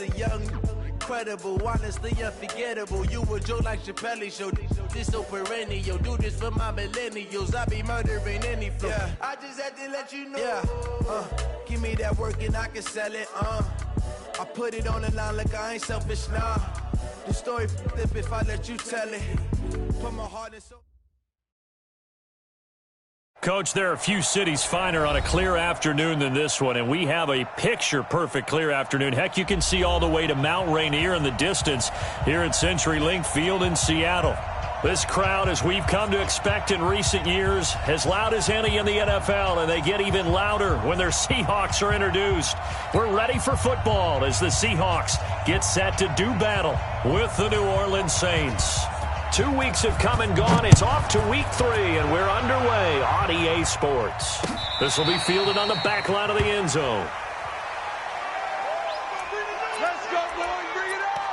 a young, incredible, honestly unforgettable. You a joke like Chappelle Show. This so perennial. Do this for my millennials. I be murdering any flow. Yeah. I just had to let you know. Yeah. Give me that work and I can sell it. I put it on the line like I ain't selfish, nah. The story flip if I let you tell it. Put my heart and soul. Coach, there are a few cities finer on a clear afternoon than this one, and we have a picture-perfect clear afternoon. Heck, you can see all the way to Mount Rainier in the distance here at CenturyLink Field in Seattle. This crowd, as we've come to expect in recent years, as loud as any in the NFL, and they get even louder when their Seahawks are introduced. We're ready for football as the Seahawks get set to do battle with the New Orleans Saints. 2 weeks have come and gone. It's off to week 3, and we're underway on EA Sports. This will be fielded on the back line of the end zone. Let's go, boys. Bring it up.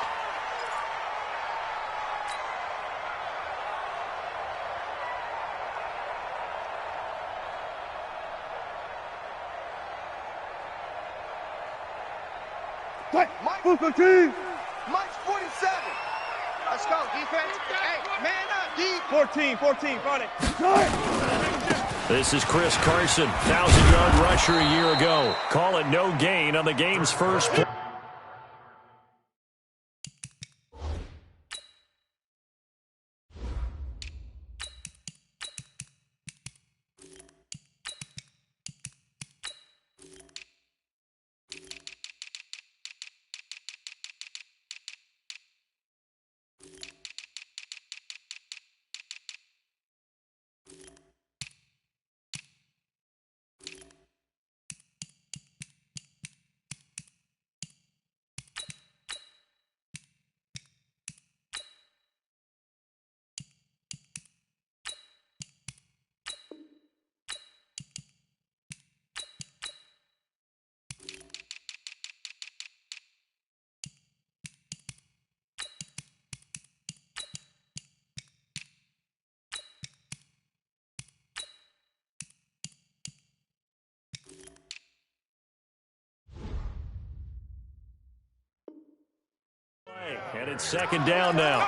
Mike's 47. Let's go, defense. Hey, man up, D. 14, got it. This is Chris Carson, 1,000-yard rusher a year ago. Call it no gain on the game's first play. And it's second down now.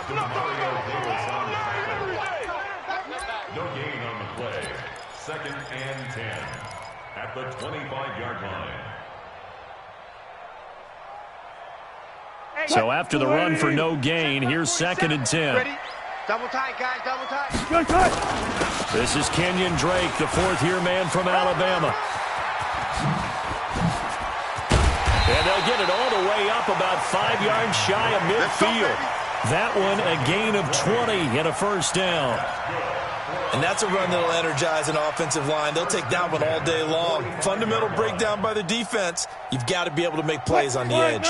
No gain on the play. 2nd and 10 at the 25-yard line. So after the run for no gain, here's 2nd and 10. Ready? Double tight, guys. Double tight. This is Kenyon Drake, the 4th-year man from Alabama. And they'll get it all the way up about 5 yards shy of midfield. That one a gain of 20 and a first down. And that's a run that'll energize an offensive line. They'll take that one all day long. Fundamental breakdown by the defense. You've got to be able to make plays on the edge.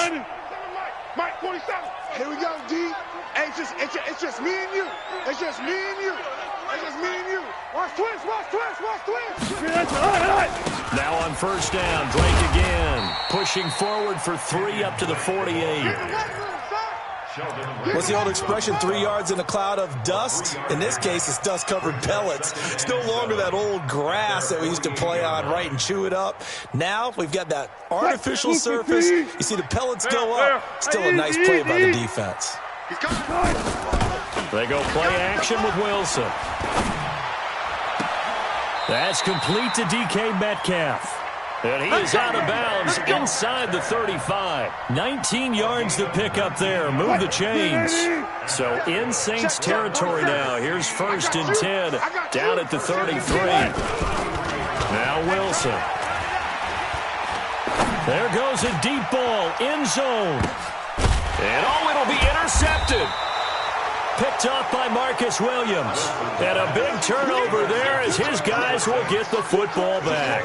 Mike 47. Here we go, D. Hey, it's just me and you. It's just me and you. It's just me and you. Watch twist. Now on first down, Drake again. Pushing forward for 3 up to the 48. What's the old expression, 3 yards in a cloud of dust? In this case, it's dust-covered pellets. It's no longer that old grass that we used to play on, right, and chew it up. Now we've got that artificial surface. You see the pellets go up. Still a nice play by the defense. They go play action with Wilson. That's complete to DK Metcalf. And he is out of bounds inside the 35. 19 yards to pick up there. Move the chains. So in Saints territory now. Here's 1st and 10 down at the 33. Now Wilson. There goes a deep ball. End zone. And it'll be intercepted. Picked up by Marcus Williams. And a big turnover there as his guys will get the football back.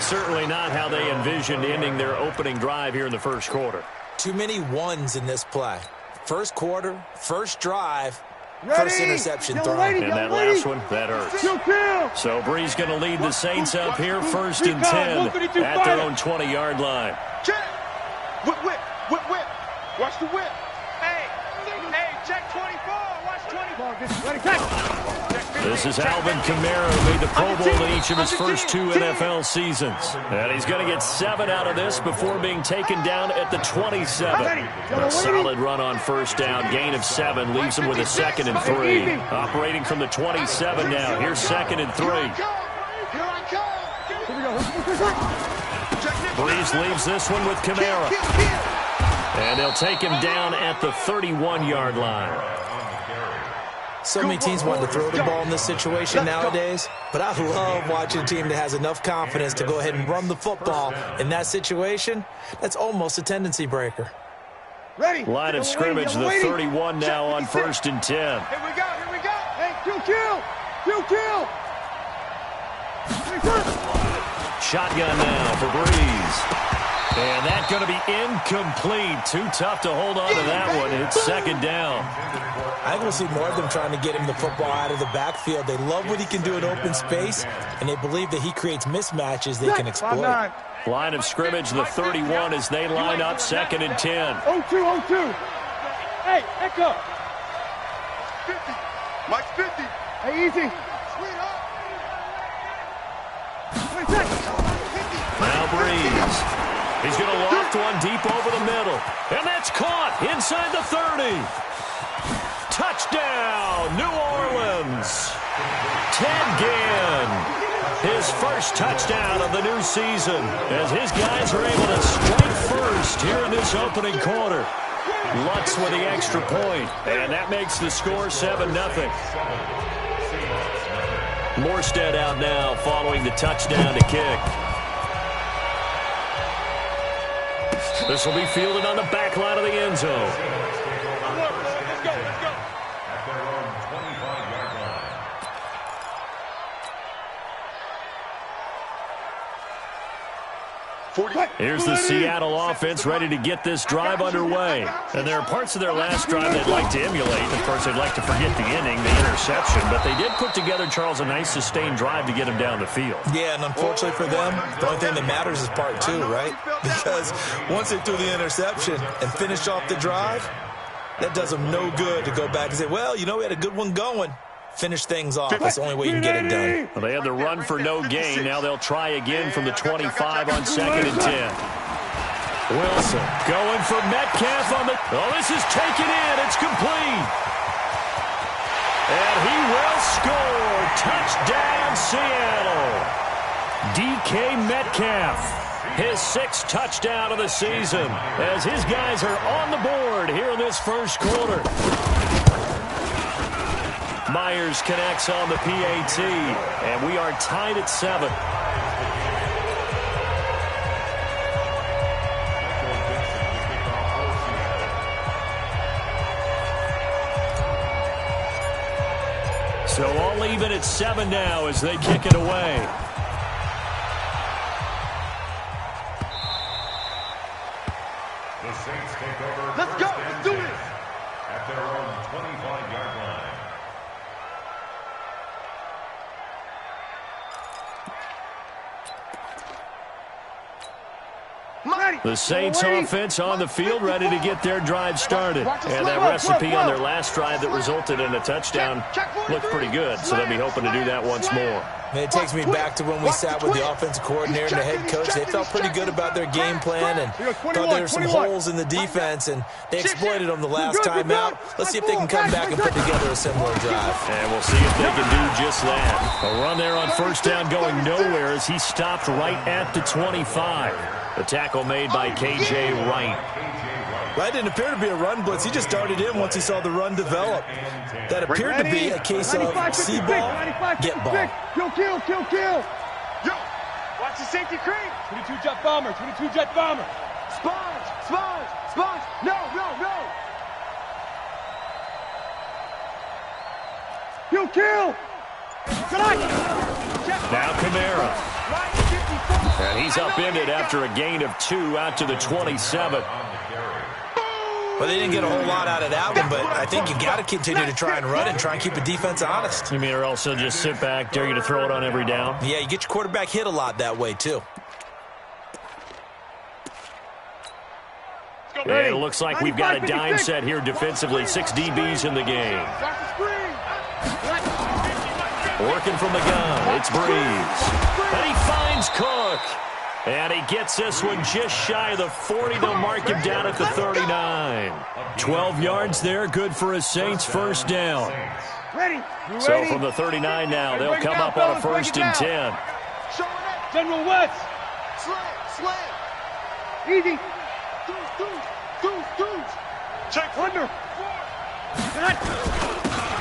Certainly not how they envisioned ending their opening drive here in the first quarter. Too many ones in this play. First quarter, first drive, first interception thrown. And that last one, that hurts. So Bree's going to lead the Saints up here, 1st and 10 at their own 20-yard line. Check. Whip. Watch the whip. Hey, check 24. Watch 24. Check This is Alvin Kamara, who made the Pro Bowl in each of his first 2 NFL seasons. And he's going to get 7 out of this before being taken down at the 27. A solid run on first down. Gain of 7 leaves him with a 2nd and 3. Operating from the 27 now. Here's 2nd and 3. Breeze leaves this one with Kamara. And they'll take him down at the 31-yard line. So many teams want to throw the ball in this situation nowadays, but I love watching a team that has enough confidence to go ahead and run the football. In that situation, that's almost a tendency breaker. Line of scrimmage, the 31 now on 1st and 10. Here we go, here we go. Hey, kill. Shotgun now for Breeze. And that's going to be incomplete. Too tough to hold on to that one. It's 2nd down. I think we'll see more of them trying to get him the football out of the backfield. They love what he can do in open space, and they believe that he creates mismatches they can exploit. Line of scrimmage, the 31 as they line up 2nd and 10. 0-2. Hey, Echo. 50. Mike's 50. Hey, easy. Now Breeze. He's going to loft one deep over the middle. And that's caught inside the 30. Touchdown, New Orleans. Ted Ginn. His first touchdown of the new season as his guys are able to strike first here in this opening quarter. Lutz with the extra point. And that makes the score 7-0. Morstead out now following the touchdown to kick. This will be fielded on the back line of the end zone. At their own 25-yard line. Here's the Seattle offense ready to get this drive underway. And there are parts of their last drive they'd like to emulate. Of course, they'd like to forget the inning, the interception. But they did put together, Charles, a nice sustained drive to get him down the field. Yeah, and unfortunately for them, the only thing that matters is part 2, right? Because once they threw the interception and finished off the drive, that does them no good to go back and say, well, you know, we had a good one going. Finish things off. That's the only way you can get it done. Well, they had the run for no gain. Now they'll try again from the 25 on 2nd and 10. Wilson going for Metcalf on the... Oh, this is taken in. It's complete. And he will score. Touchdown, Seattle. DK Metcalf. His 6th touchdown of the season as his guys are on the board here in this first quarter. Myers connects on the PAT, and we are tied at 7. So all even at 7 now as they kick it away. The Saints take over. Let's go. Let's do this. At their own 25-yard line. The Saints offense on the field ready to get their drive started. And that recipe on their last drive that resulted in a touchdown looked pretty good, so they'll be hoping to do that once more. And it takes me back to when we sat with the offensive coordinator and the head coach. They felt pretty good about their game plan and thought there were some holes in the defense, and they exploited them the last time out. Let's see if they can come back and put together a similar drive. And we'll see if they can do just that. A run there on first down going nowhere as he stopped right at the 25. The tackle made by K.J. Wright. That didn't appear to be a run blitz. He just darted in once he saw the run develop. That appeared to be a case of see ball, get ball. Kill. Yo, watch the safety crane. 22-jet bomber. Sponge. No. Kill. Now Kamara. And he's upended after a gain of 2 out to the 27. Well, they didn't get a whole lot out of that one, but I think you got to continue to try and run and try and keep the defense honest. You mean or else they'll just sit back, dare you to throw it on every down? Yeah, you get your quarterback hit a lot that way, too. And it looks like we've got a dime set here defensively. 6 DBs in the game. Working from the gun, it's Breeze. And he finds Cook. And he gets this one just shy of the 40. They'll mark him down at the 39. 12 yards there, good for a Saints first down. So from the 39 now, they'll come up on a 1st and 10. General West. Slam. Easy. Deuce. Check under.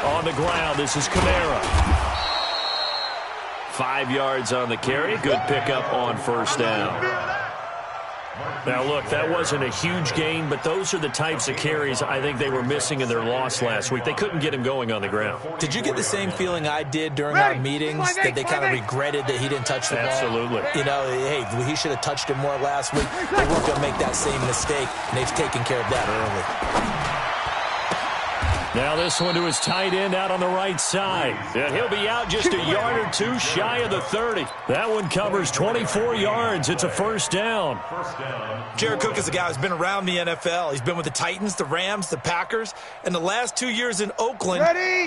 On the ground, this is Kamara. 5 yards on the carry. Good pickup on 1st down. Now, look, that wasn't a huge gain, but those are the types of carries I think they were missing in their loss last week. They couldn't get him going on the ground. Did you get the same feeling I did during our meetings, that they kind of regretted that he didn't touch the ball? Absolutely. You know, hey, he should have touched it more last week. They weren't going to make that same mistake, and they've taken care of that early. Now this one to his tight end out on the right side. And he'll be out just a yard or two shy of the 30. That one covers 24 yards. It's a 1st down. Jared Cook is a guy who's been around the NFL. He's been with the Titans, the Rams, the Packers, and the last 2 years in Oakland.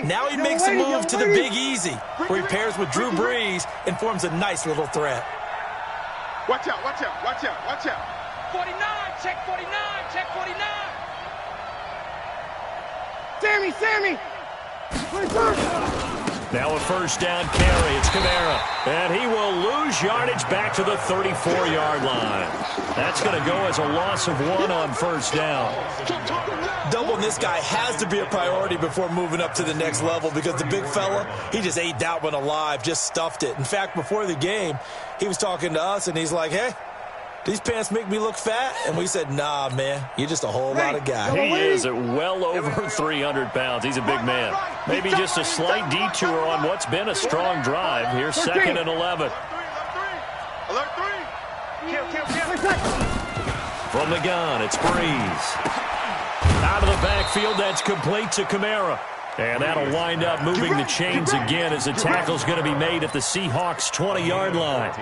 Now he makes a move to the Big Easy, where he pairs with Drew Brees and forms a nice little threat. Watch out. 49, check 49. Sammy. Now a 1st down carry. It's Kamara. And he will lose yardage back to the 34-yard line. That's going to go as a loss of 1 on 1st down. Doubling this guy has to be a priority before moving up to the next level, because the big fella, he just ate that one alive, just stuffed it. In fact, before the game, he was talking to us, and he's like, hey, these pants make me look fat? And we said, nah, man, you're just a whole lot of guy. He is at well over 300 pounds. He's a big man. Maybe just a slight detour on what's been a strong drive. Here's 2nd and 11. Alert 3. From the gun, it's Breeze. Out of the backfield, that's complete to Kamara. And that'll wind up moving the chains again as the tackle's going to be made at the Seahawks' 20-yard line.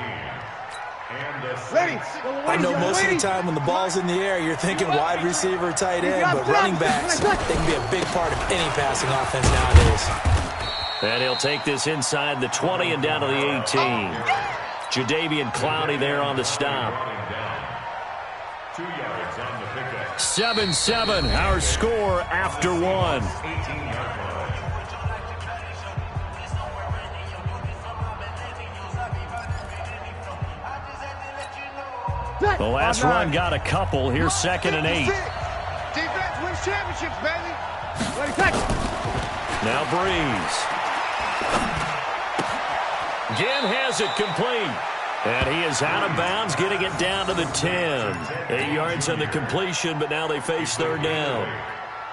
I know most of the time when the ball's in the air, you're thinking wide receiver, tight end, but running backs, they can be a big part of any passing offense nowadays. And he'll take this inside the 20 and down to the 18. Jadeveon Clowney there on the stop. 7-7, our score after 1. The last run got a couple. Here's 2nd and 8. Defense wins championships, baby. Now Breeze. Again has it complete. And he is out of bounds, getting it down to the 10. 8 yards on the completion, but now they face 3rd down.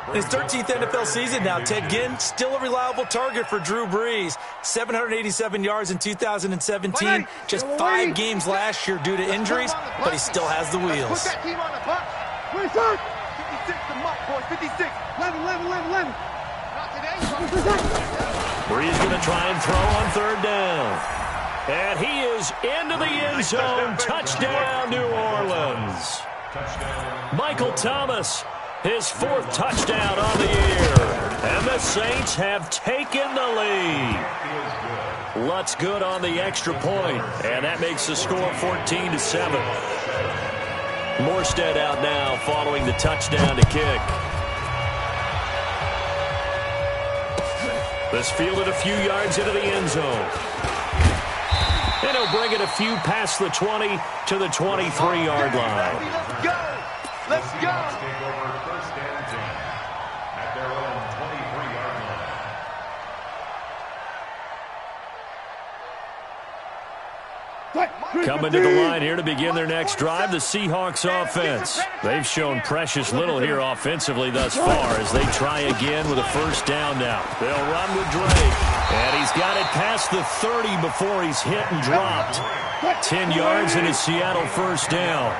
In his 13th NFL season now, Ted Ginn still a reliable target for Drew Brees. 787 yards in 2017. Just 5 games last year due to injuries, but he still has the wheels. Put that team on the box. 56 the mark, boys. 56. 11. Not today. Brees going to try and throw on 3rd down. And he is into the end zone. Touchdown, New Orleans. Michael Thomas, his 4th touchdown on the year. And the Saints have taken the lead. Lutz good on the extra point. And that makes the score 14-7. Morstead out now following the touchdown to kick. This fielded a few yards into the end zone. And he'll bring it a few past the 20 to the 23-yard line. Let's go. Take over 1st and 10 at their own 23-yard line. Coming to the line here to begin their next drive, the Seahawks offense. They've shown precious little here offensively thus far as they try again with a 1st down now. They'll run with Drake. And he's got it past the 30 before he's hit and dropped. 10 yards and a Seattle 1st down.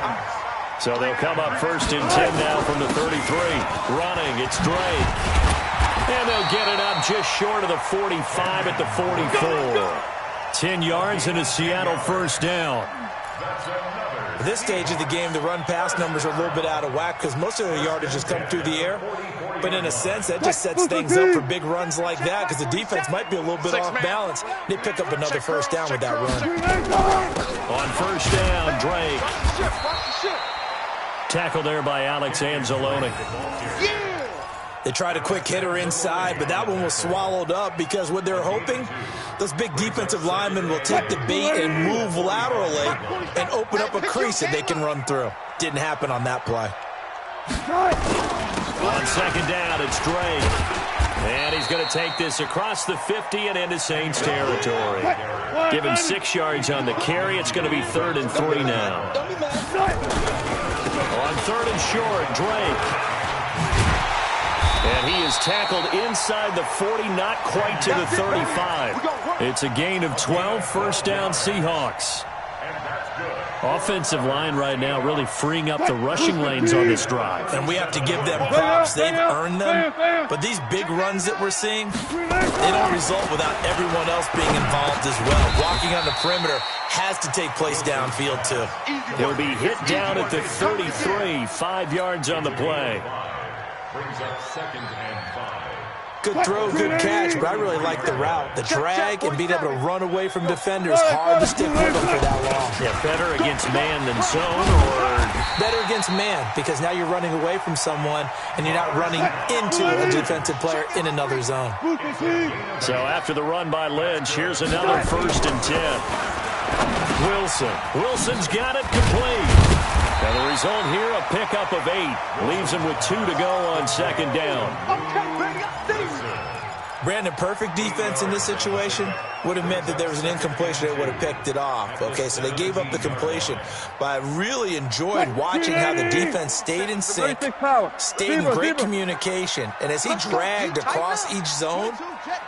So they'll come up 1st and 10 now from the 33. Running, it's Drake. And they'll get it up just short of the 45 at the 44. 10 yards and a Seattle 1st down. That's another At this stage of the game, the run-pass numbers are a little bit out of whack because most of their yardage has come through the air. But in a sense, that just sets things up for big runs like that because the defense might be a little bit off balance. They pick up another first down with that run. On first down, Drake. Tackled there by Alex Anzalone. They tried a quick hitter inside, but that one was swallowed up because what they're hoping, those big defensive linemen will take the bait and move laterally and open up a crease that they can run through. Didn't happen on that play. On second down, it's Drake. And he's going to take this across the 50 and into Saints territory. Give him 6 yards on the carry. It's going to be 3rd and 3 now. On 3rd and short, Drake. And he is tackled inside the 40, not quite to the 35. It's a gain of 12, first down Seahawks. Offensive line right now really freeing up the rushing lanes on this drive. And we have to give them props. They've earned them. But these big runs that we're seeing, they don't result without everyone else being involved as well. Blocking on the perimeter has to take place downfield too. He'll be hit down at the 33, 5 yards on the play. Brings up 2nd and 5. Good throw, good catch, but I really like the route. The drag and being able to run away from defenders, hard to stick with them for that long. Yeah, better against man than zone, or better against man because now you're running away from someone and you're not running into a defensive player in another zone. So after the run by Lynch, here's another 1st and 10. Wilson's got it complete. And the result here, a pickup of 8. Leaves him with 2 to go on second down. Brandon, perfect defense in this situation would have meant that there was an incompletion that would have picked it off. Okay, so they gave up the completion. But I really enjoyed watching how the defense stayed in sync, stayed in great communication. And as he dragged across each zone,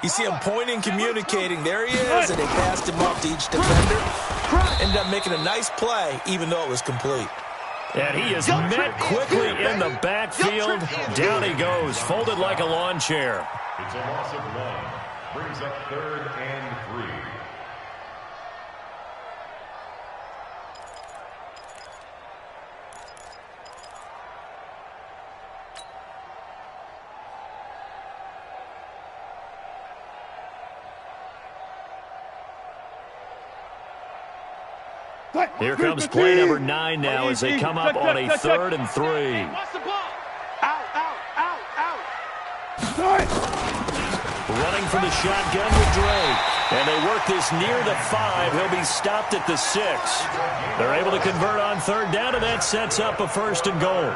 you see him pointing, communicating. There he is, and they passed him off to each defender. Ended up making a nice play, even though it was complete. And he is met quickly in the backfield. Down he goes, folded like a lawn chair. It's a loss of 1. Brings up 3rd and 3. Here comes play number 9 now as they come up on a 3rd and 3. Running from the shotgun with Drake. And they work this near the 5. He'll be stopped at the 6. They're able to convert on 3rd down, and that sets up a 1st and goal.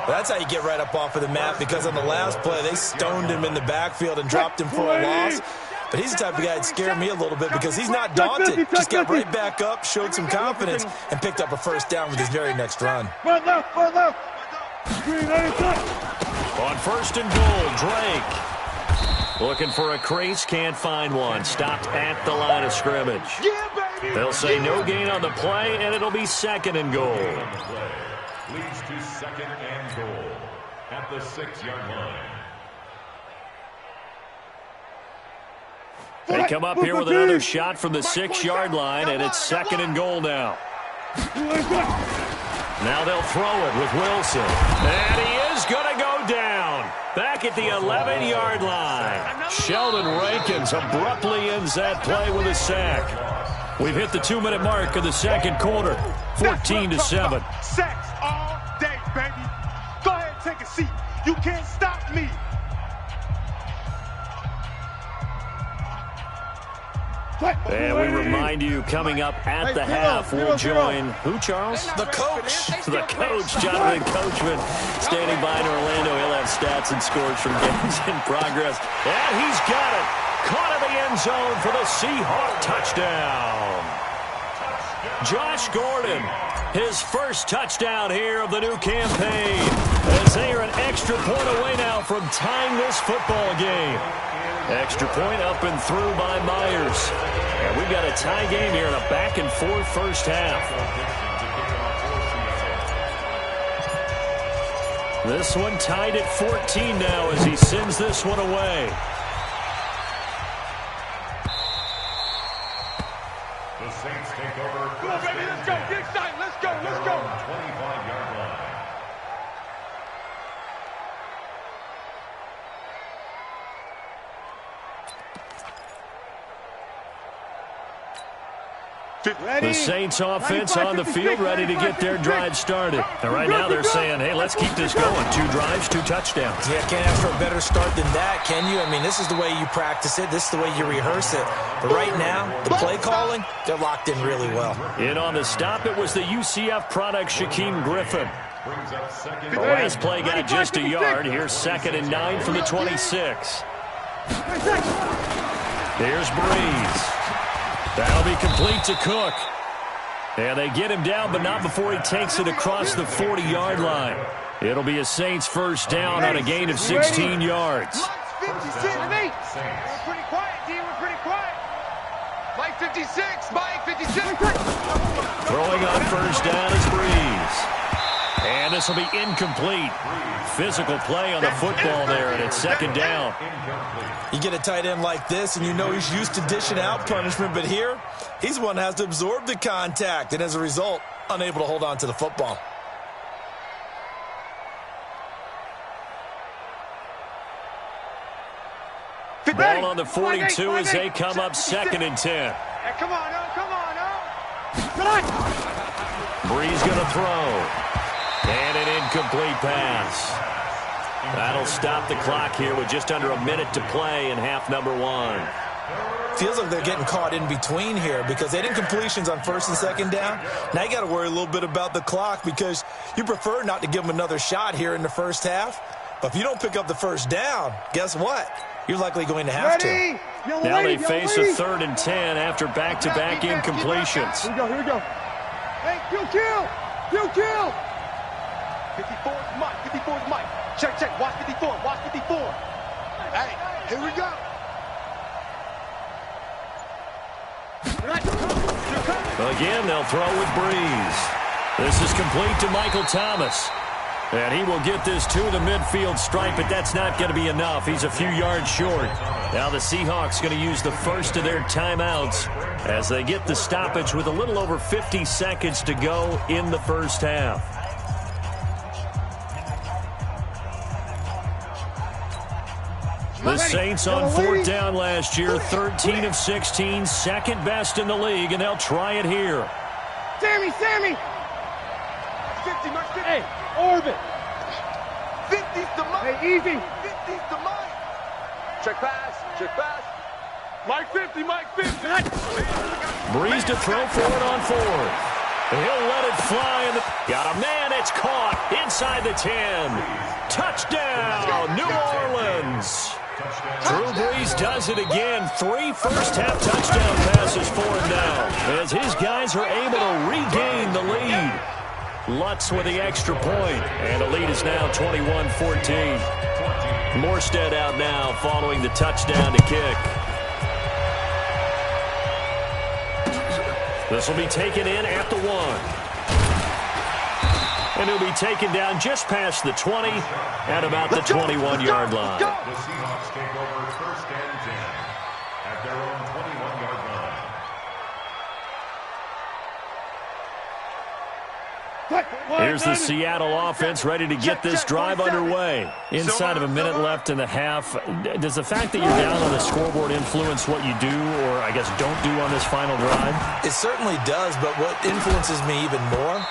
That's how you get right up off of the map, because on the last play, they stoned him in the backfield and dropped him for a loss. But he's the type of guy that scared me a little bit because he's not daunted. Just got right back up, showed some confidence, and picked up a 1st down with his very next run. On 1st and goal, Drake. Looking for a crease, can't find one. Stopped at the line of scrimmage. They'll say no gain on the play, and it'll be 2nd and goal. Leads to 2nd and goal at the 6-yard line. They come up here with another shot from the 6-yard line, and it's 2nd and goal now. Now they'll throw it with Wilson. And he is going to go down. Back at the 11-yard line. Sheldon Rankins abruptly ends that play with a sack. We've hit the 2-minute mark of the 2nd quarter. 14-7. Sacks all day, baby. Go ahead and take a seat. You can't stop me. And we remind you, coming up at the half, we'll join, who, Charles? The coach. The coach, Jonathan Coachman, standing by in Orlando. He'll have stats and scores from games in progress. And he's got it. Caught in the end zone for the Seahawk touchdown. Josh Gordon, his first touchdown here of the new campaign. As they are an extra point away now from tying this football game. Extra point up and through by Myers. And we've got a tie game here in a back-and-forth first half. This one tied at 14 now as he sends this one away. The Saints take over. Come on, baby, let's go. Get excited. Let's The Saints offense on the field ready to get their drive started. And right now they're saying, hey, let's keep this going. 2 drives, 2 touchdowns. Yeah, can't ask for a better start than that, can you? I mean, this is the way you practice it. This is the way you rehearse it. But right now, the play calling, they're locked in really well. In on the stop, it was the UCF product, Shaquem Griffin. The last play got just a yard. Here's 2nd and 9 from the 26. There's Breeze. That'll be complete to Cook. And they get him down, but not before he takes it across the 40-yard line. It'll be a Saints first down on a gain of 16 yards. We're pretty quiet, D. We're pretty quiet. Mike 56. Mike 56. Throwing on first down is Breeze. And this will be incomplete. Physical play on the football there, and it's 2nd down. You get a tight end like this, and you know he's used to dishing out punishment, but here, he's the one that has to absorb the contact, and as a result, unable to hold on to the football. Ball on the 42 as they come up 2nd and 10. Hey, come on, oh, come on, oh. Breeze going to throw. And an incomplete pass. That'll stop the clock here with just under a minute to play in half number 1. Feels like they're getting caught in between here because they did incompletions on 1st and 2nd down. Now you got to worry a little bit about the clock because you prefer not to give them another shot here in the first half. But if you don't pick up the first down, guess what? You're likely going to have to. Now they face a 3rd and 10 after back-to-back incompletions. Here we go. Hey, kill. 54 is Mike. 54 is Mike. Check. Watch 54. Watch 54. Hey, here we go. Again, they'll throw with Breeze. This is complete to Michael Thomas. And he will get this to the midfield stripe, but that's not going to be enough. He's a few yards short. Now the Seahawks going to use the first of their timeouts as they get the stoppage with a little over 50 seconds to go in the first half. The Saints on 4th down last year, 13 of 16, 2nd best in the league, and they'll try it here. Sammy. 50, Mike 50. Hey, orbit. 50's the Mike. Hey, easy. 50's the Mike. Check pass. Mike 50. Breeze to throw for it on 4th. He'll let it fly. Got a man. It's caught inside the 10. Touchdown, New Orleans. Drew Brees does it again. 3 first-half touchdown passes for him now as his guys are able to regain the lead. Lutz with the extra point, and the lead is now 21-14. Morstead out now following the touchdown to kick. This will be taken in at the 1. And he'll be taken down just past the 20 at about the 21-yard line. The Seahawks take over 1st and 10 at their own 21-yard line. Here's the Seattle offense ready to get this drive underway. Inside of a minute left in the half. Does the fact that you're down on the scoreboard influence what you do or, I guess, don't do on this final drive? It certainly does, but what influences me even more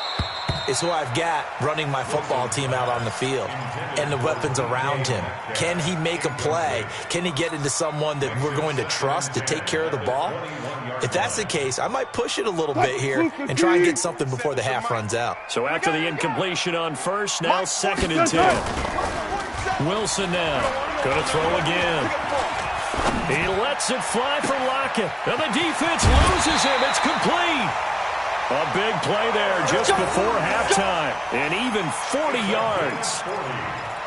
is who I've got running my football team out on the field and the weapons around him. Can he make a play? Can he get into someone that we're going to trust to take care of the ball? If that's the case, I might push it a little bit here and try and get something before the half runs out. So after the incompletion on 1st, now 2nd and 10. Wilson now going to throw again. He lets it fly for Lockett. And the defense loses him. It's complete. A big play there just before halftime, and even 40 yards.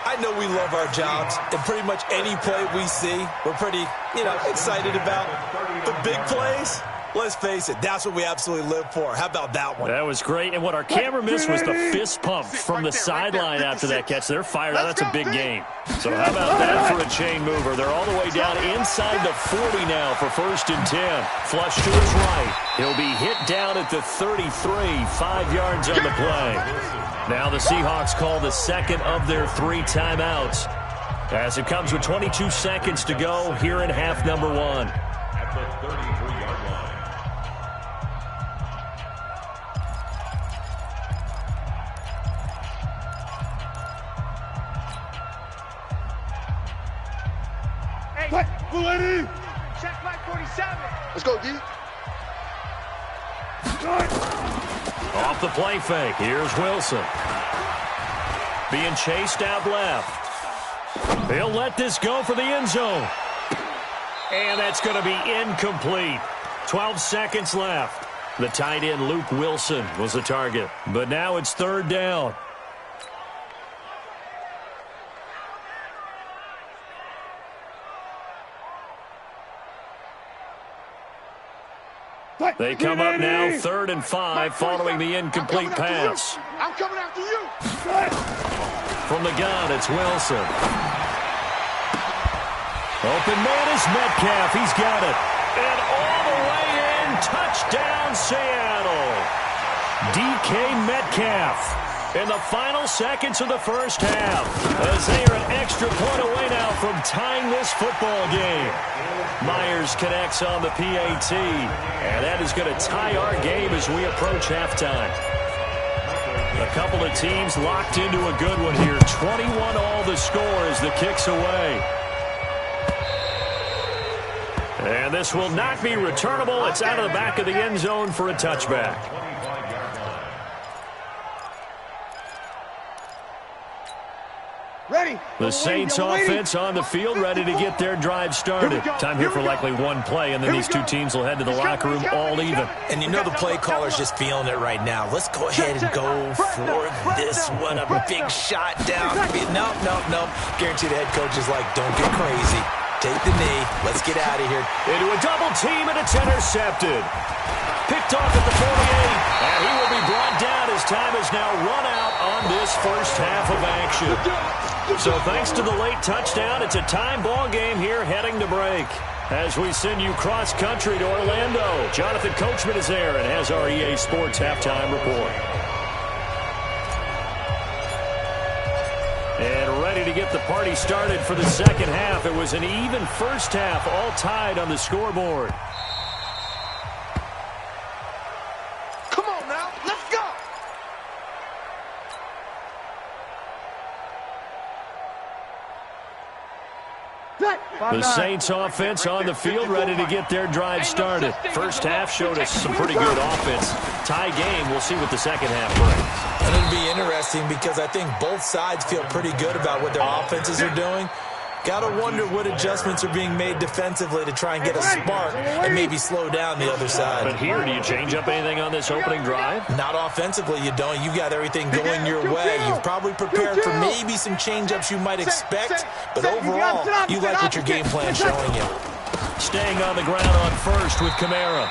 I know we love our jobs, and pretty much any play we see, we're pretty, excited about. The big plays, let's face it, that's what we absolutely live for. How about that one? That was great, and what our camera missed was the fist pump from the sideline after that catch. They're fired up. That's a big game. So how about that for a chain mover? They're all the way down inside the 40 now for 1st and 10. Flush to his right. He'll be hit down at the 33, 5 yards on the play. Now the Seahawks call the 2nd of their 3 timeouts as it comes with 22 seconds to go here in half number 1. At the 33-yard line. What? Valenti! Check my 47. Let's go, D. Off the play fake. Here's Wilson. Being chased out left. He'll let this go for the end zone. And that's going to be incomplete. 12 seconds left. The tight end, Luke Wilson, was the target. But now it's third down. They come up now 3rd and 5 following the incomplete pass. I'm coming after you. From the gun, it's Wilson. Open man is Metcalf. He's got it. And all the way in, touchdown Seattle. DK Metcalf in the final seconds of the first half, as they are an extra point away now from tying this football game. Myers connects on the PAT, and that is going to tie our game as we approach halftime. A couple of teams locked into a good one here. 21 all the score as the kick's away. And this will not be returnable. It's out of the back of the end zone for a touchback. Ready. The Saints offense on the field, ready to get their drive started. Time here for likely one play, and then these two teams will head to the locker room all even. And you know the play caller's just feeling it right now. Let's go ahead and go for this one. A big shot down. Nope. Guarantee the head coach is like, don't get crazy. Take the knee. Let's get out of here. Into a double team, and it's intercepted. Picked off at the 48, and he will be brought down as time is now run out on this first half of action. So thanks to the late touchdown, it's a time ball game here heading to break. As we send you cross-country to Orlando, Jonathan Coachman is there and has our EA Sports halftime report. And ready to get the party started for the second half. It was an even first half, all tied on the scoreboard. Come on now, let's go. The Saints offense on the field, ready to get their drive started. First half showed us some pretty good offense. Tie game, we'll see what the second half brings. And it'll be interesting because I think both sides feel pretty good about what their offenses are doing. Got to wonder what adjustments are being made defensively to try and get a spark and maybe slow down the other side. But here, do you change up anything on this opening drive? Not offensively, you don't. You've got everything going your way. You've probably prepared for maybe some change-ups you might expect, but overall, you like what your game plan's showing you. Staying on the ground on first with Kamara.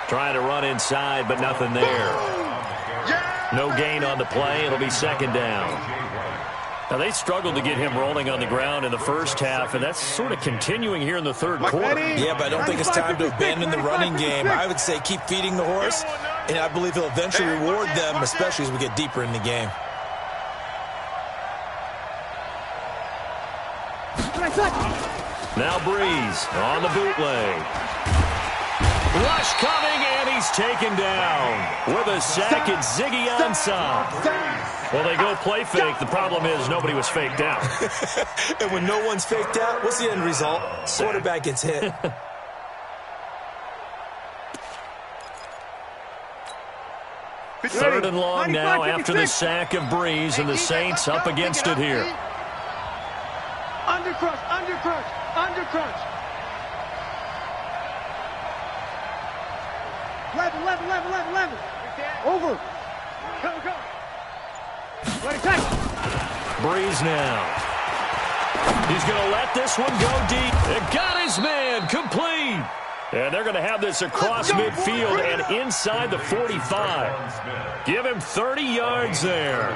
Trying to run inside, but nothing there. No gain on the play. It'll be second down. Now, they struggled to get him rolling on the ground in the first half, and that's sort of continuing here in the third quarter. Yeah, but I don't think it's time to abandon the running game. I would say keep feeding the horse, and I believe he'll eventually reward them, especially as we get deeper in the game. Now Breeze on the bootleg. Rush coming, and he's taken down. With a sack, it's Ziggy Ansah. Well, they go play fake. The problem is nobody was faked out. And when no one's faked out, what's the end result? Quarterback gets hit. Third and long now after the sack of Breeze, and the Saints up against it here. Undercrunch. 11. Over. Go. Breeze now. He's going to let this one go deep. It got his man complete. And they're going to have this across midfield and inside the 45. Give him 30 yards there.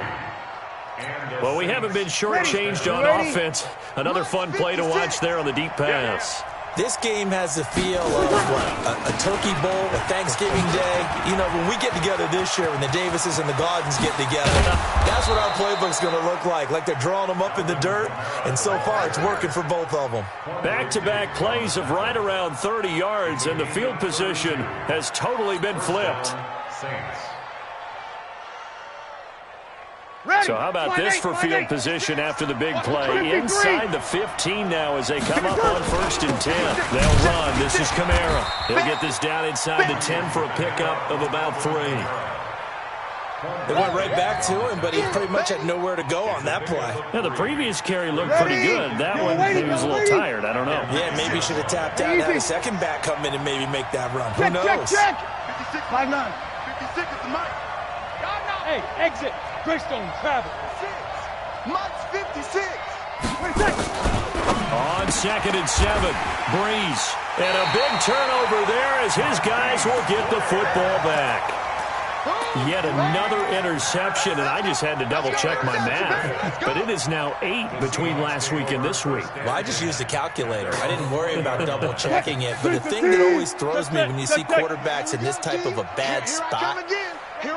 Well, we haven't been shortchanged on offense. Another fun play to watch there on the deep pass. This game has the feel of a turkey bowl, a Thanksgiving Day. You know, when we get together this year, when the Davises and the Gardens get together, that's what our playbook's going to look like they're drawing them up in the dirt, and so far it's working for both of them. Back-to-back plays of right around 30 yards, and the field position has totally been flipped. So how about this for field position after the big play? Inside the 15 now as they come up on 1st and 10. They'll run. This is Kamara. He'll get this down inside the 10 for a pickup of about 3. They went right back to him, but he pretty much had nowhere to go on that play. Yeah, the previous carry looked pretty good. That one, he was a little tired. I don't know. Yeah, maybe he should have tapped out, had a second back come in and maybe make that run. Who knows? Check. 56, 5'9". 56 is the mic. Hey, exit. Greystone, travel. Mike's 56. On 2nd and 7, Breeze. And a big turnover there as his guys will get the football back. Yet another interception, and I just had to double-check my math. But it is now 8 between last week and this week. Well, I just used a calculator. I didn't worry about double-checking it. But the thing that always throws me when you see quarterbacks in this type of a bad spot,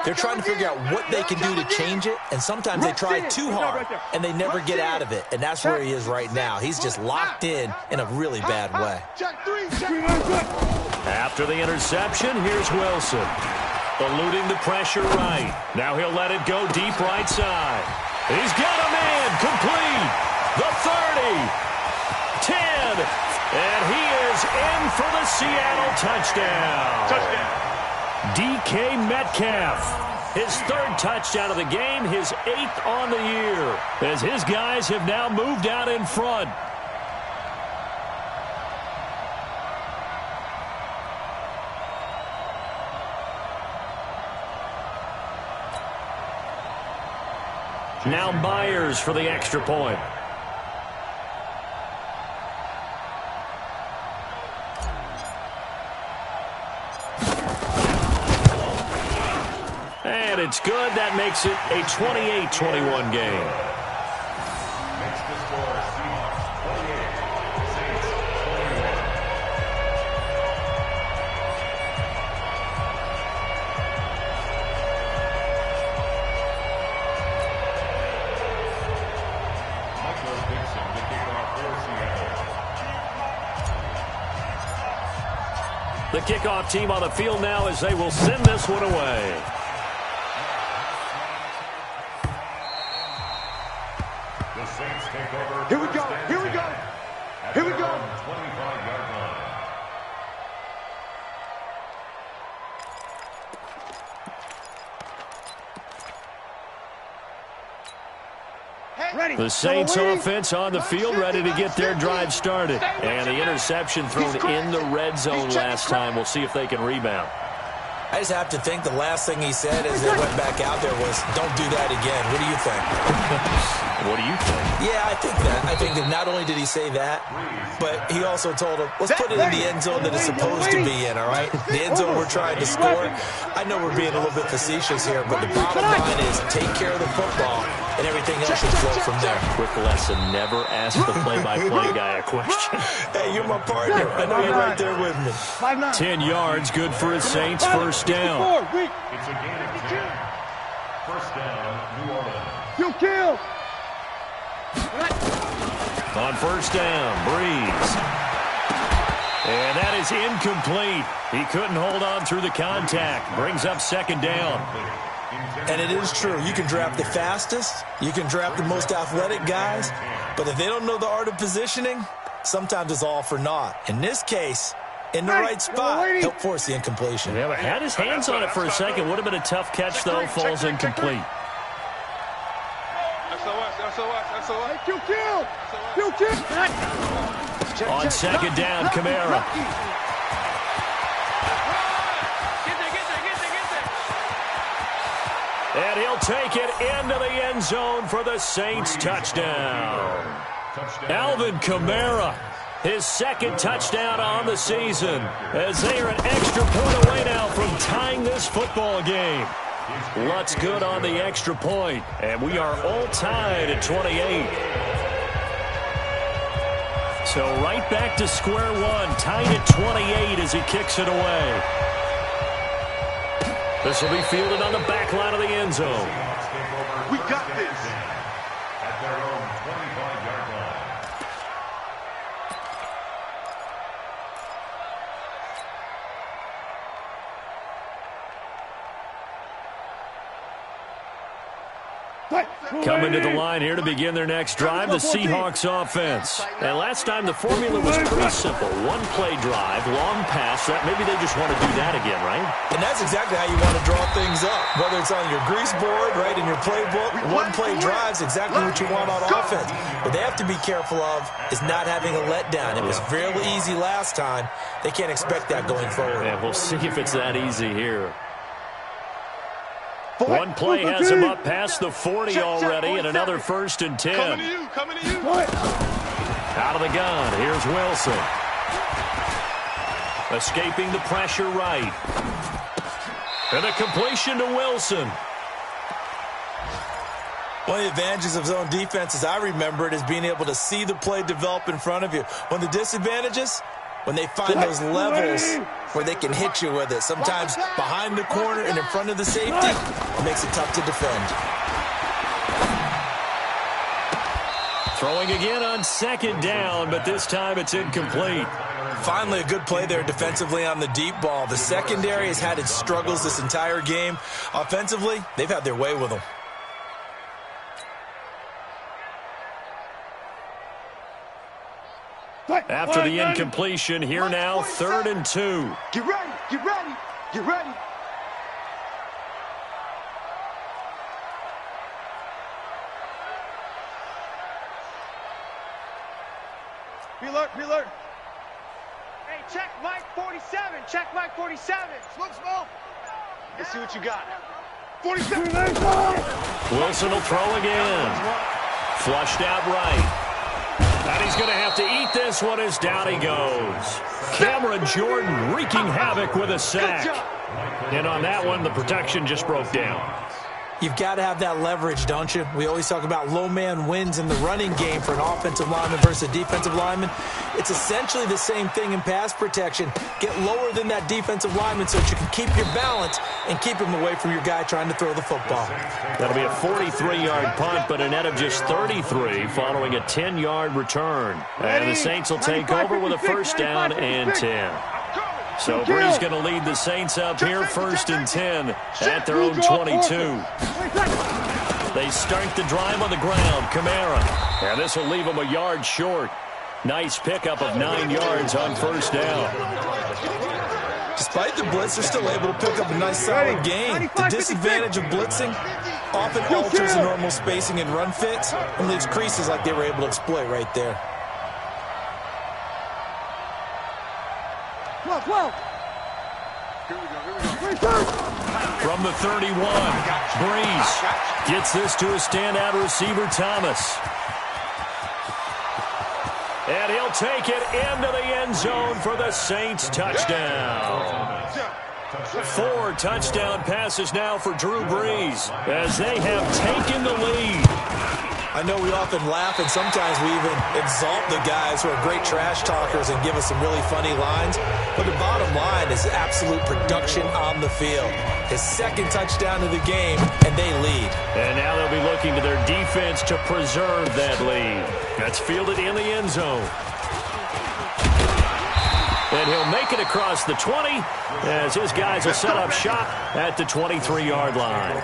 they're trying to figure out what they can do to change it, and sometimes they try too hard, and they never get out of it. And that's where he is right now. He's just locked in a really bad way. After the interception, here's Wilson. Eluding the pressure right. Now he'll let it go deep right side. He's got a man complete. The 30. 10. And he is in for the Seattle touchdown. DK Metcalf. His 3rd touchdown of the game, his 8th on the year. As his guys have now moved out in front. Now Myers for the extra point. And it's good. That makes it a 28-21 game. Makes the score Seahawks 28, Saints 21. The kickoff team on the field now as they will send this one away. The Saints take over. Here we go. Here we go. Here we go. 25-yard line. The Saints offense on the field ready to get their drive started. And the interception thrown in the red zone last time. We'll see if they can rebound. I just have to think the last thing he said as they went back out there was, don't do that again. What do you think? What do you think? Yeah, I think that. I think that not only did he say that, but he also told him, let's put it in the end zone that it's supposed to be in, all right? The end zone we're trying to score. I know we're being a little bit facetious here, but the bottom line is take care of the football, and everything else should flow from there. Quick lesson, never ask the play-by-play guy a question. Hey, you're my partner. I know you're right there with me. 10 yards, good for his Saints, first down. It's a gain of 10. First down, New Orleans. You kill. On first down, Breeze. And that is incomplete. He couldn't hold on through the contact. Brings up second down. And it is true. You can draft the fastest. You can draft the most athletic guys. But if they don't know the art of positioning, sometimes it's all for naught. In this case, in the right spot, help force the incompletion. Yeah, but had his hands on it for a second. Would have been a tough catch, though. Falls incomplete. On second down, Kamara. And he'll take it into the end zone for the Saints touchdown. Alvin Kamara, his second touchdown on the season, as they are an extra point away now from tying this football game. Lutz good on the extra point, and we are all tied at 28. So right back to square one, tied at 28 as he kicks it away. This will be fielded on the back line of the end zone. We got this. At their own 25-yard line. Coming to the line here to begin their next drive, the Seahawks offense. And last time the formula was pretty simple. One-play drive, long pass. Maybe they just want to do that again, right? And that's exactly how you want to draw things up. Whether it's on your grease board, right, in your playbook, one-play drive's exactly what you want on offense. What they have to be careful of is not having a letdown. It was fairly easy last time. They can't expect that going forward. Yeah, we'll see if it's that easy here. One play has him up past the 40 already, and another 1st and 10. Coming to you. Out of the gun, here's Wilson. Escaping the pressure right. And a completion to Wilson. One of the advantages of zone defense, as I remember it, is being able to see the play develop in front of you. One of the disadvantages, when they find those levels where they can hit you with it. Sometimes behind the corner and in front of the safety, it makes it tough to defend. Throwing again on 2nd down, but this time it's incomplete. Finally, a good play there defensively on the deep ball. The secondary has had its struggles this entire game. Offensively, they've had their way with them. After the incompletion, here now, 3rd and 2. Get ready, get ready, get ready. Be alert. Hey, check Mike 47. Check Mike 47. Smoke. Let's see what you got. 47. Wilson will throw again. Flushed out right. And he's going to have to eat this one as down he goes. Cameron Jordan wreaking havoc with a sack. And on that one, the protection just broke down. You've got to have that leverage, don't you? We always talk about low man wins in the running game for an offensive lineman versus a defensive lineman. It's essentially the same thing in pass protection. Get lower than that defensive lineman so that you can keep your balance and keep him away from your guy trying to throw the football. That'll be a 43-yard punt, but a net of just 33 following a 10-yard return. And the Saints will take over with a 1st down and 10. So Bree's going to lead the Saints up here, 1st and 10 at their own 22. They start the drive on the ground. Kamara. And this will leave them a yard short. Nice pickup of 9 yards on 1st down. Despite the blitz, they're still able to pick up a nice solid gain. The disadvantage of blitzing often alters the normal spacing and run fits and leaves creases like they were able to exploit right there. 12. From the 31, Breeze gets this to a standout receiver, Thomas. And he'll take it into the end zone for the Saints touchdown. 4 touchdown passes now for Drew Brees as they have taken the lead. I know we often laugh, and sometimes we even exalt the guys who are great trash talkers and give us some really funny lines. But the bottom line is absolute production on the field. His 2nd touchdown of the game, and they lead. And now they'll be looking to their defense to preserve that lead. That's fielded in the end zone. And he'll make it across the 20 as his guys will set up shop at the 23-yard line.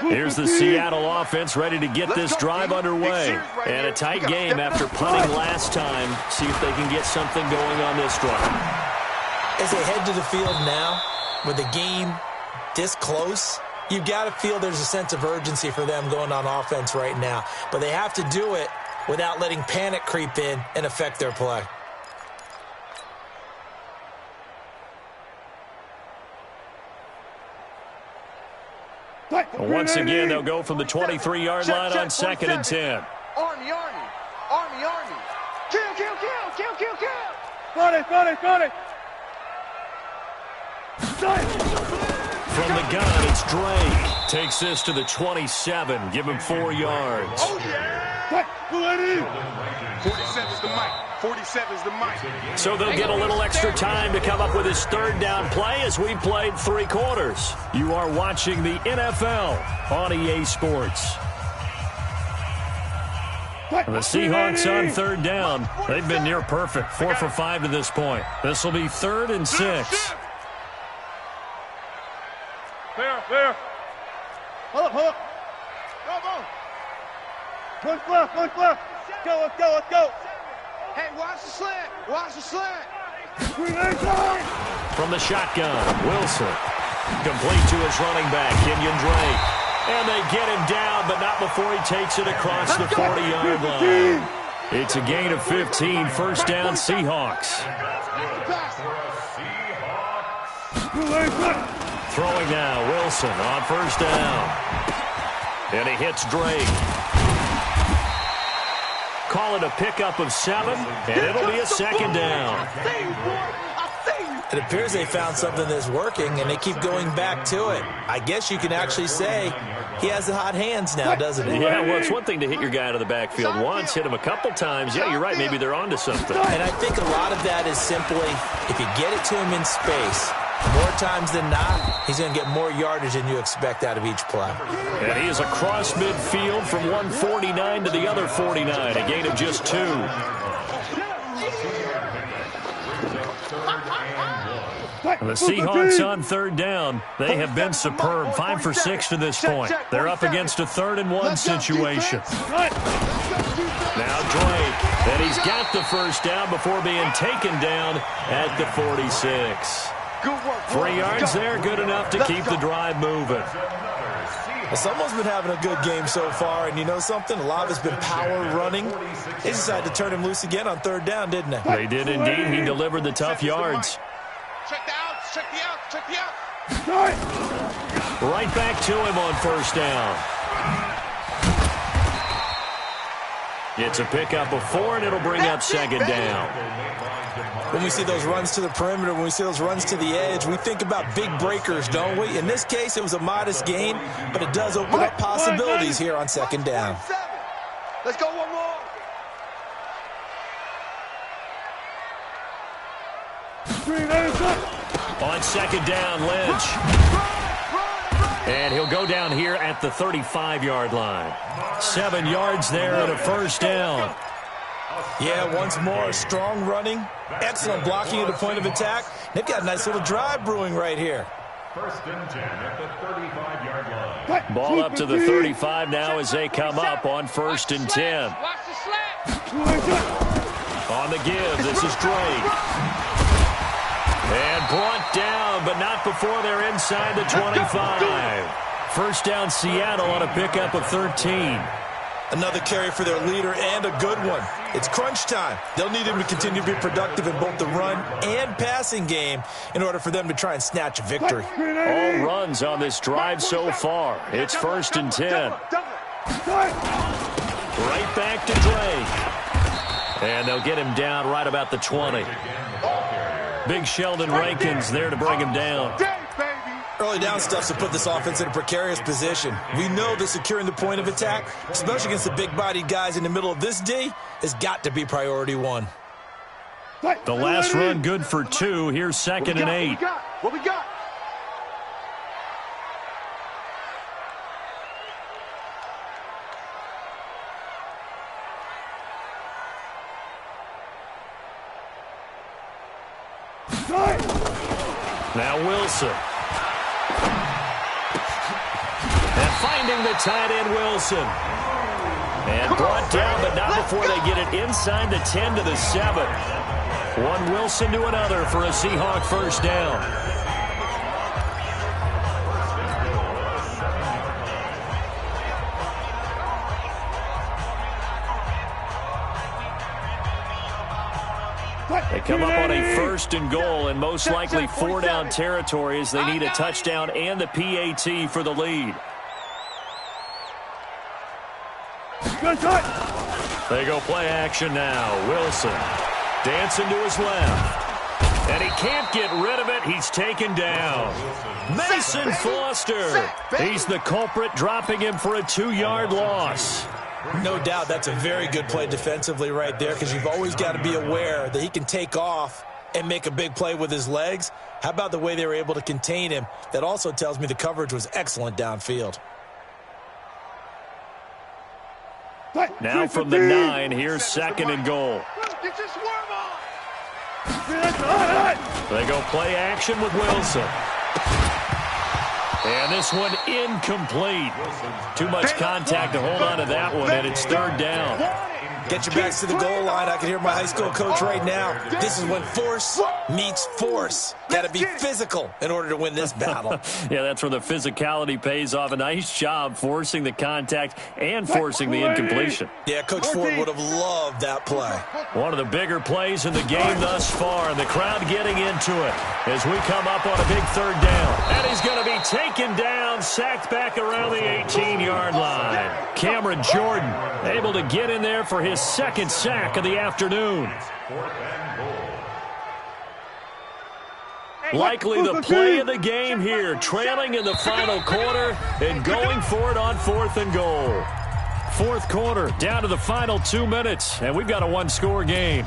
Here's the Seattle offense ready to get this drive underway. And a tight game after punting last time. See if they can get something going on this drive. As they head to the field now, with the game this close, you've got to feel there's a sense of urgency for them going on offense right now. But they have to do it without letting panic creep in and affect their play. Once again, they'll go from the 23-yard line on 2nd and 10. Army. Kill. Got it. From the gun, it's Dre. Takes this to the 27. Give him 4 yards. Oh, yeah. Pull it in. 47's the mic. 47's the mic. So they'll get a little extra time to come up with his 3rd down play as we played 3 quarters. You are watching the NFL on EA Sports. The Seahawks on third down. They've been near perfect. 4 for 5 to this point. This will be 3rd and 6. There. Hold up. Come on. Push left. Let's go. Hey, watch the slant. From the shotgun, Wilson. Complete to his running back, Kenyon Drake. And they get him down, but not before he takes it across the 40-yard line. It's a gain of 15, first down, Seahawks. Throwing now, Wilson on first down. And he hits Drake. Call it a pickup of 7, and it'll be a second down. It appears they found something that's working, and they keep going back to it. I guess you can actually say he has the hot hands now, doesn't he? Yeah, well, it's one thing to hit your guy out of the backfield once, hit him a couple times. Yeah, you're right. Maybe they're onto something. And I think a lot of that is simply if you get it to him in space, more times than not, he's going to get more yardage than you expect out of each play. And he is across midfield from 149 to the other 49, a gain of just 2. The Seahawks on third down. They have been superb. 5 for 6 to this point. They're up against a 3rd and 1 situation. Now Drake. And he's got the first down before being taken down at the 46. 3 yards there, good enough to keep the drive moving. Well, someone's been having a good game so far, and you know something? A lot of it's been power running. They decided to turn him loose again on third down, didn't they? They did indeed. He delivered the tough yards. Check the out. Right back to him on first down. It's a pickup of 4, and it'll bring up second down. When we see those runs to the perimeter, when we see those runs to the edge, we think about big breakers, don't we? In this case, it was a modest gain, but it does open up possibilities here on second down. Let's go one more. On second down, Lynch. And he'll go down here at the 35-yard line. 7 yards there and a first down. Yeah, once more, strong running, excellent blocking at the point of attack. They've got a nice little drive brewing right here. 1st and 10 at the 35-yard line. Ball up to the 35 now as they come up on 1st and 10. Watch the slant. On the give, this is Drake. And brought down, but not before they're inside the 25. First down, Seattle on a pickup of 13. Another carry for their leader and a good one. It's crunch time. They'll need him to continue to be productive in both the run and passing game in order for them to try and snatch a victory. All runs on this drive so far. It's 1st and 10. Right back to Drake. And they'll get him down right about the 20. Big Sheldon Rankins there to bring him down. Early down stuff to put this offense in a precarious position. We know that securing the point of attack, especially against the big-bodied guys in the middle of this D, has got to be priority 1. The last run good for 2. Here's 2nd and 8. What we got? Now Wilson. And finding the tight end, Wilson. And brought down, but not before they get it inside the 10 to the 7. One Wilson to another for a Seahawk first down. They come up on a 1st and goal and most likely 4-down territory as they need a touchdown and the PAT for the lead. They go play action now. Wilson dancing to his left. And he can't get rid of it. He's taken down. Mason Foster. He's the culprit, dropping him for a 2-yard loss. No doubt that's a very good play defensively right there, because you've always got to be aware that he can take off and make a big play with his legs. How about the way they were able to contain him? That also tells me the coverage was excellent downfield. Now from the 9, here's 2nd and goal. Get your swerve on. They go play action with Wilson. And this one incomplete. Too much contact to hold on to that one, and it's 3rd down. Get your backs to the goal line. I can hear my high school coach right now. This is when force meets force. Got to be physical in order to win this battle. Yeah, that's where the physicality pays off. A nice job forcing the contact and forcing the incompletion. Yeah, Coach Ford would have loved that play. One of the bigger plays in the game thus far, and the crowd getting into it as we come up on a big 3rd down. And he's going to be taken down, sacked back around the 18-yard line. Cameron Jordan able to get in there for his 2nd sack of the afternoon. Likely the play of the game here, trailing in the final quarter and going for it on 4th and goal. 4th quarter, down to the final 2 minutes, and we've got a 1-score game.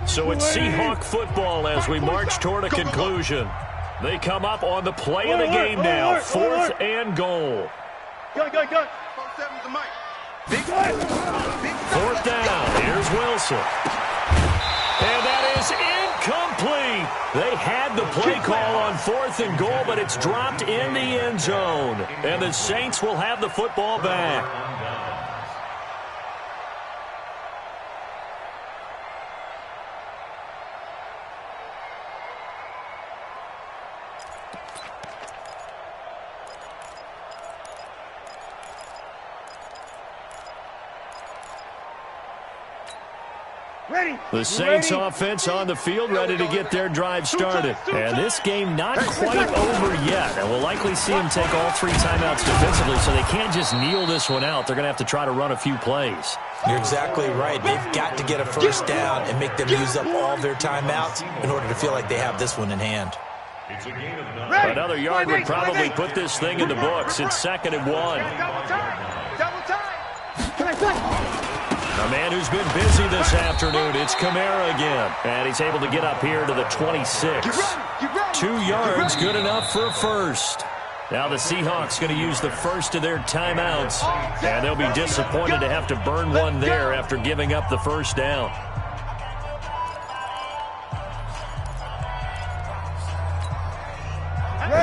So it's Seahawk football as we march toward a conclusion. They come up on the play of the game now, 4th and goal. Go. 4-7 to Mike. 4th down. Here's Wilson. And that is incomplete. They had the play call on 4th and goal, but it's dropped in the end zone. And the Saints will have the football back. The Saints offense on the field, ready to get their drive started. And this game not quite over yet. And we'll likely see them take all 3 timeouts defensively, so they can't just kneel this one out. They're going to have to try to run a few plays. You're exactly right. They've got to get a 1st down and make them use up all their timeouts in order to feel like they have this one in hand. Another yard would probably put this thing in the books. It's 2nd and 1. Double time. A man who's been busy this afternoon, it's Kamara again. And he's able to get up here to the 26. 2 yards, good enough for a 1st. Now the Seahawks going to use the first of their timeouts. And they'll be disappointed to have to burn one there after giving up the 1st down.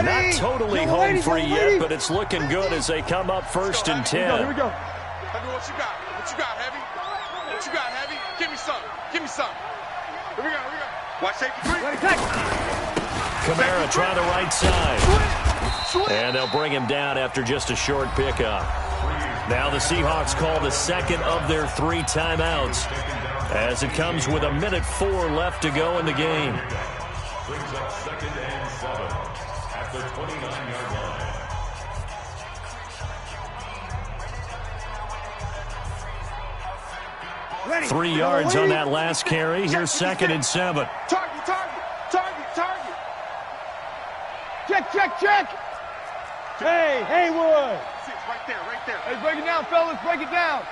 Not totally home free yet, but it's looking good as they come up 1st and 10. Here we go. Heavy, what you got? What you got, Heavy? What you got, Heavy? Give me some. Give me some. Here we go. Watch safety 3. Kamara trying the right side. And they'll bring him down after just a short pickup. Now the Seahawks call the 2nd of their 3 timeouts as it comes with 1:04 left to go in the game. Brings up 2nd and 7 at the 29-yard line. 3 yards on that last carry. Here's 2nd and 7. Target. Check. Hey, Haywood. 6, right there. Hey, break it down, fellas. Break it down.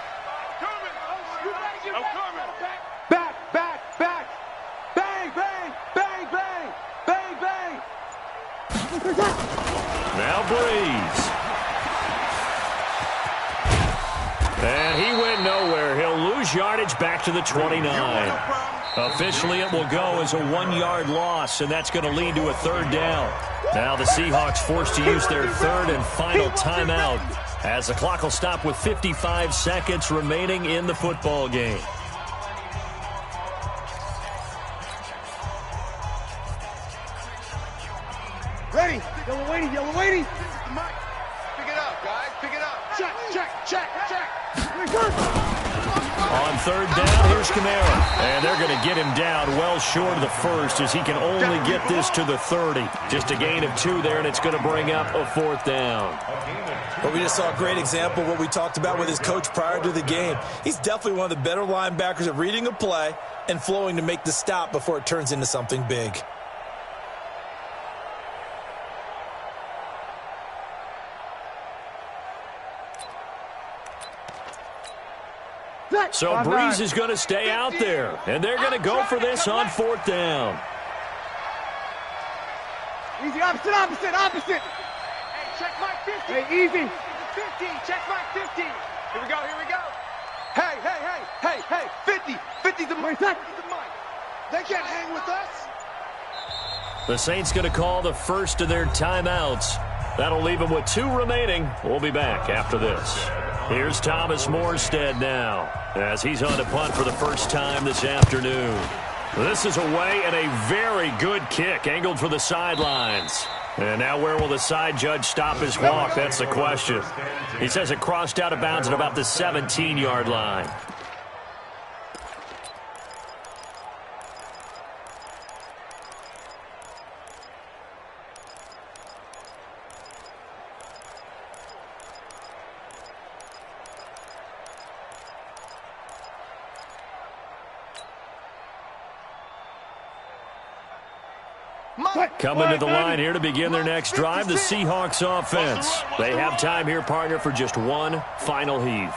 I'm coming. Back. Bang. Now Breeze. And he went nowhere. He'll lose yardage back to the 29. Officially, it will go as a 1-yard loss, and that's going to lead to a 3rd down. Now the Seahawks forced to use their 3rd and final timeout as the clock will stop with 55 seconds remaining in the football game. Ready. Yellow waiting. Mike, pick it up, guys. Pick it up. Check. On 3rd down, here's Kamara. And they're going to get him down well short of the 1st as he can only get this to the 30. Just a gain of 2 there, and it's going to bring up a 4th down. But we just saw a great example of what we talked about with his coach prior to the game. He's definitely one of the better linebackers at reading a play and flowing to make the stop before it turns into something big. So Breeze is going to stay out there, and they're going to go for this on 4th down. Easy, opposite. Hey, check my 50. Hey, easy. 50, check my 50. Here we go. Hey, 50. 50's the mic. They can't hang with us. The Saints going to call the first of their timeouts. That'll leave them with 2 remaining. We'll be back after this. Here's Thomas Morstead now, as he's on to punt for the first time this afternoon. This is away and a very good kick, angled for the sidelines. And now where will the side judge stop his walk? That's the question. He says it crossed out of bounds at about the 17-yard line. Coming to the line here to begin their next drive, the Seahawks offense. They have time here, partner, for just one final heave.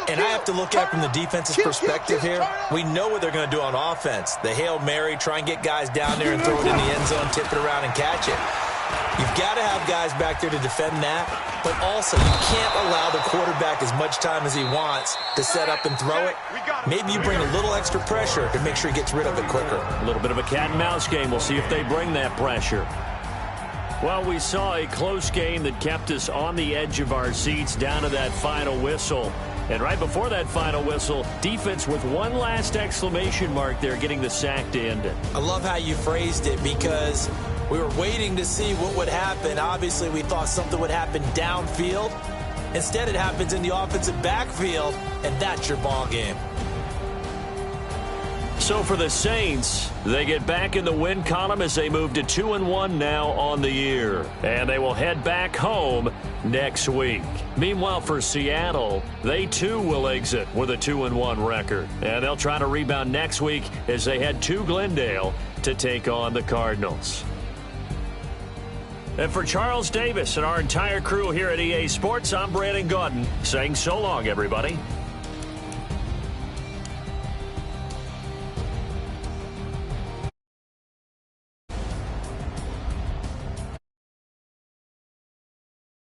And I have to look at it from the defense's perspective here. We know what they're going to do on offense. The Hail Mary, try and get guys down there and throw it in the end zone, tip it around and catch it. You've got to have guys back there to defend that, but also you can't allow the quarterback as much time as he wants to set up and throw it. Maybe you bring a little extra pressure to make sure he gets rid of it quicker. A little bit of a cat and mouse game. We'll see if they bring that pressure. Well, we saw a close game that kept us on the edge of our seats down to that final whistle. And right before that final whistle, defense with one last exclamation mark there, getting the sack to end it. I love how you phrased it, because we were waiting to see what would happen. Obviously, we thought something would happen downfield. Instead, it happens in the offensive backfield, and that's your ball game. So for the Saints, they get back in the win column as they move to 2-1 now on the year. And they will head back home next week. Meanwhile, for Seattle, they too will exit with a 2-1 record. And they'll try to rebound next week as they head to Glendale to take on the Cardinals. And for Charles Davis and our entire crew here at EA Sports, I'm Brandon Gaudin saying so long, everybody.